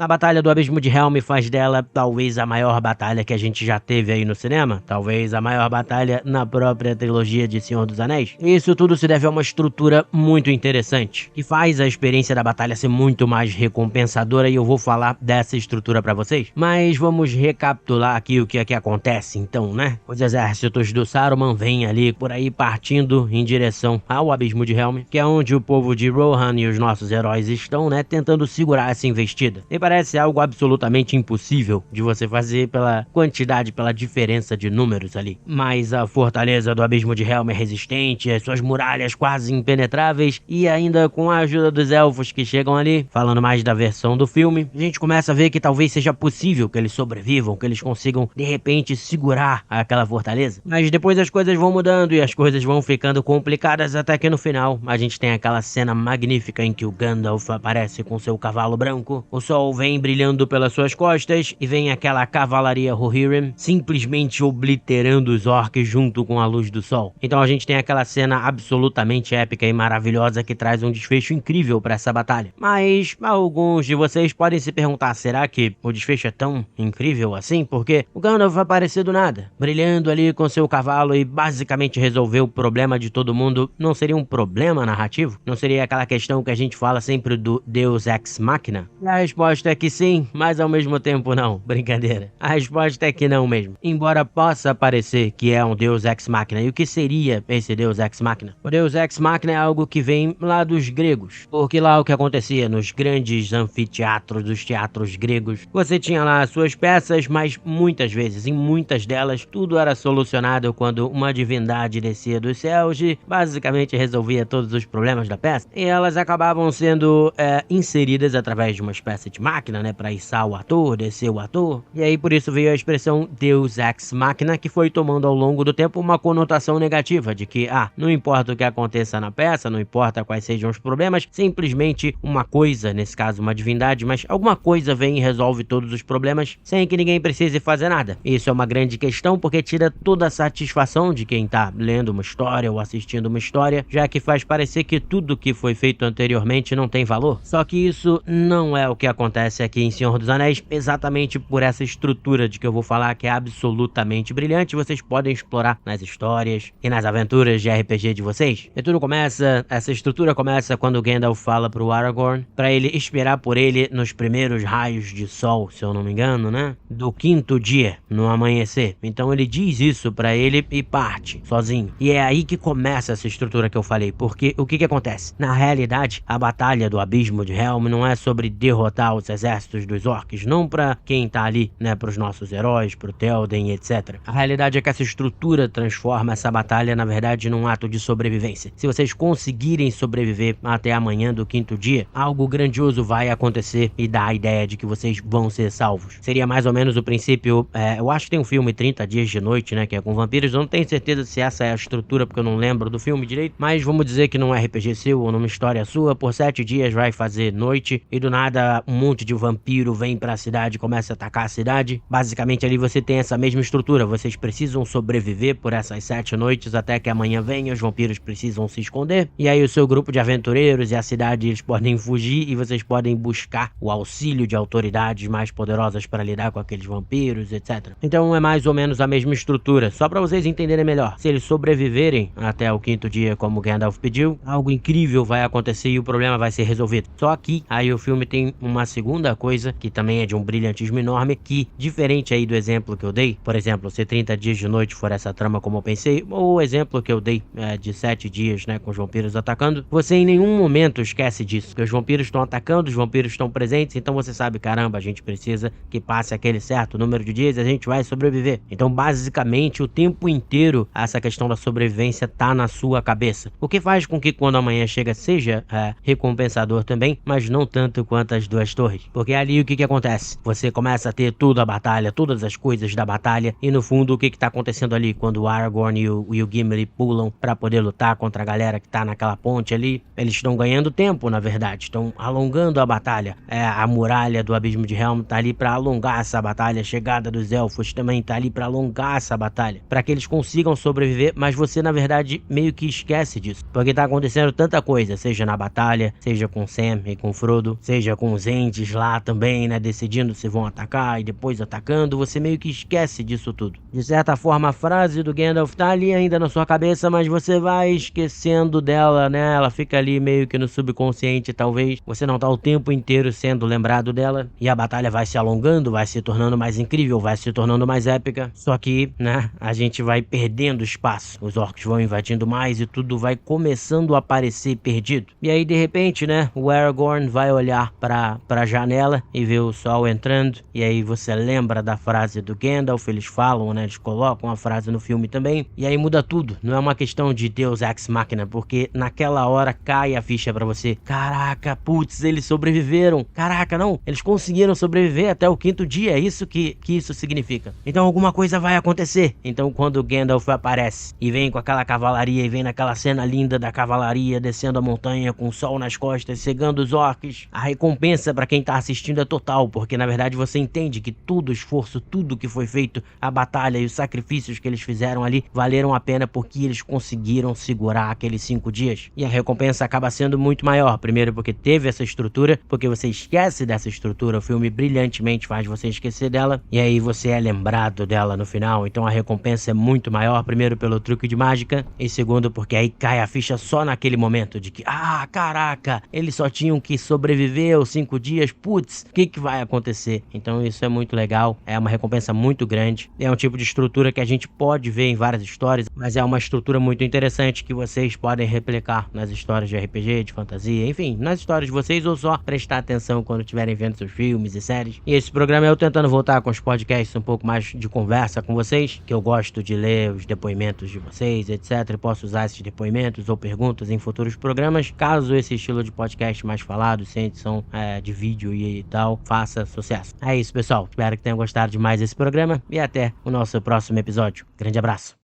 A Batalha do Abismo de Helm faz dela talvez a maior batalha que a gente já teve aí no cinema, talvez a maior batalha na própria trilogia de Senhor dos Anéis. E isso tudo se deve a uma estrutura muito interessante, que faz a experiência da batalha ser muito mais recompensadora, e eu vou falar dessa estrutura pra vocês. Mas vamos recapitular aqui o que é que acontece então, né? Os exércitos do Saruman vêm ali por aí partindo em direção ao Abismo de Helm, que é onde o povo de Rohan e os nossos heróis estão, né, tentando segurar essa investida. E parece algo absolutamente impossível de você fazer pela quantidade, pela diferença de números ali. Mas a fortaleza do Abismo de Helm é resistente, as suas muralhas quase impenetráveis, e ainda com a ajuda dos elfos que chegam ali, falando mais da versão do filme, a gente começa a ver que talvez seja possível que eles sobrevivam, que eles consigam de repente segurar aquela fortaleza. Mas depois as coisas vão mudando e as coisas vão ficando complicadas, até que no final a gente tem aquela cena magnífica em que o Gandalf aparece com seu cavalo branco, o sol vem brilhando pelas suas costas e vem aquela cavalaria Rohirrim simplesmente obliterando os orcs junto com a luz do sol. Então a gente tem aquela cena absolutamente épica e maravilhosa que traz um desfecho incrível para essa batalha. Mas alguns de vocês podem se perguntar, será que o desfecho é tão incrível assim? Porque o Gandalf vai aparecer do nada, brilhando ali com seu cavalo e basicamente resolver o problema de todo mundo. Não seria um problema narrativo? Não seria aquela questão que a gente fala sempre do Deus Ex Machina? A resposta é que sim, mas ao mesmo tempo não. Brincadeira. A resposta é que não mesmo. Embora possa parecer que é um Deus Ex Machina. E o que seria esse Deus Ex Machina? O Deus Ex Machina é algo que vem lá dos gregos. Porque lá o que acontecia nos grandes anfiteatros dos teatros gregos, você tinha lá as suas peças, mas muitas vezes, em muitas delas, tudo era solucionado quando uma divindade descia dos céus e basicamente resolvia todos os problemas da peça. E elas acabavam sendo inseridas através de uma espécie de máquina, né, para içar o ator, descer o ator. E aí por isso veio a expressão Deus Ex Machina, que foi tomando ao longo do tempo uma conotação negativa de que, não importa o que aconteça na peça, não importa quais sejam os problemas, simplesmente uma coisa, nesse caso uma divindade, mas alguma coisa vem e resolve todos os problemas sem que ninguém precise fazer nada. Isso é uma grande questão porque tira toda a satisfação de quem tá lendo uma história ou assistindo uma história, já que faz parecer que tudo que foi feito anteriormente não tem valor. Só que isso não é o que acontece aqui em Senhor dos Anéis, exatamente por essa estrutura de que eu vou falar, que é absolutamente brilhante. Vocês podem explorar nas histórias e nas aventuras de RPG de vocês. E tudo começa, essa estrutura começa quando Gandalf fala pro Aragorn para ele esperar por ele nos primeiros raios de sol, se eu não me engano, né, do quinto dia, no amanhecer. Então ele diz isso para ele e parte sozinho. E é aí que começa essa estrutura que eu falei, porque o que acontece? Na realidade, a batalha do Abismo de Helm não é sobre derrotar os exércitos dos orcs, não pra quem tá ali, né, pros nossos heróis, pro Théoden, etc. A realidade é que essa estrutura transforma essa batalha, na verdade, num ato de sobrevivência. Se vocês conseguirem sobreviver até amanhã do quinto dia, algo grandioso vai acontecer e dá a ideia de que vocês vão ser salvos. Seria mais ou menos o princípio, eu acho que tem um filme 30 Dias de Noite, né, que é com vampiros. Eu não tenho certeza se essa é a estrutura, porque eu não lembro do filme direito, mas vamos dizer que num RPG seu ou numa história sua, por 7 dias vai fazer noite e do nada um monte de vampiro vem pra cidade e começa a atacar a cidade. Basicamente ali você tem essa mesma estrutura, vocês precisam sobreviver por essas 7 noites até que amanhã venha, os vampiros precisam se esconder, e aí o seu grupo de aventureiros e a cidade, eles podem fugir e vocês podem buscar o auxílio de autoridades mais poderosas para lidar com aqueles vampiros, etc. Então é mais ou menos a mesma estrutura, só para vocês entenderem melhor. Se eles sobreviverem até o quinto dia como Gandalf pediu, algo incrível vai acontecer e o problema vai ser resolvido. Só que aí o filme tem uma segunda coisa que também é de um brilhantismo enorme, que diferente aí do exemplo que eu dei, por exemplo, se 30 dias de noite for essa trama como eu pensei, ou o exemplo que eu dei de 7 dias, né, com os vampiros atacando, você em nenhum momento esquece disso, porque os vampiros estão atacando, os vampiros estão presentes, então você sabe, caramba, a gente precisa que passe aquele certo número de dias e a gente vai sobreviver. Então basicamente o tempo inteiro essa questão da sobrevivência tá na sua cabeça, o que faz com que quando amanhã chega seja recompensador também, mas não tanto quanto as duas torres, porque ali o que acontece? Você começa a ter toda a batalha, todas as coisas da batalha, e no fundo o que tá acontecendo ali quando o Aragorn e o Gimli pulam pra poder lutar contra a galera que tá naquela ponte ali, eles estão ganhando tempo, na verdade, estão alongando a batalha. A muralha do Abismo de Helm tá ali pra alongar essa batalha, a chegada dos elfos também tá ali pra alongar essa batalha, pra que eles consigam sobreviver, mas você na verdade meio que esquece disso, porque tá acontecendo tanta coisa, seja na batalha, seja com Sam e com Frodo, seja com os entes lá também, né, decidindo se vão atacar e depois atacando, você meio que esquece disso tudo. De certa forma, a frase do Gandalf tá ali ainda na sua cabeça, mas você vai esquecendo dela, né? Ela fica ali meio que no subconsciente, talvez. Você não tá o tempo inteiro sendo lembrado dela e a batalha vai se alongando, vai se tornando mais incrível, vai se tornando mais épica. Só que, né, a gente vai perdendo espaço. Os orcs vão invadindo mais e tudo vai começando a parecer perdido. E aí, de repente, né, o Aragorn vai olhar pra janela e ver o sol entrando. E aí você lembra da frase do Gandalf, eles falam, né, eles colocam a frase no filme também. E aí muda tudo. Não é uma questão de Deus Ex Machina, porque naquela hora cai a ficha pra você. Caraca, putz, eles sobreviveram. Caraca, não, eles conseguiram sobreviver até o 5º dia. É isso que isso significa. Então alguma coisa vai acontecer. Então quando o Gandalf aparece e vem com aquela cavalaria e vem naquela cena linda da cavalaria descendo a montanha com o sol nas costas, cegando os orcs, a recompensa pra quem tá assistindo é total, porque na verdade você entende que todo o esforço, tudo que foi feito, a batalha e os sacrifícios que eles fizeram ali valeram a pena porque eles conseguiram segurar aqueles 5 dias. E a recompensa acaba sendo muito maior, primeiro porque teve essa estrutura, porque você esquece dessa estrutura, o filme brilhantemente faz você esquecer dela, e aí você é lembrado dela no final, então a recompensa é muito maior, primeiro pelo truque de mágica, e segundo porque aí cai a ficha só naquele momento de que, caraca, eles só tinham que sobreviver os 5 dias, putz, o que vai acontecer? Então isso é muito legal, é uma recompensa muito grande, é um tipo de estrutura que a gente pode ver em várias histórias, mas é uma estrutura muito interessante que vocês podem replicar nas histórias de RPG, de fantasia, enfim, nas histórias de vocês, ou só prestar atenção quando estiverem vendo seus filmes e séries. E esse programa é eu tentando voltar com os podcasts um pouco mais de conversa com vocês, que eu gosto de ler os depoimentos de vocês, etc. E posso usar esses depoimentos ou perguntas em futuros programas, caso esse estilo de podcast mais falado, sem edição de vídeo e tal, faça sucesso. É isso, pessoal. Espero que tenham gostado de mais esse programa e até o nosso próximo episódio. Grande abraço.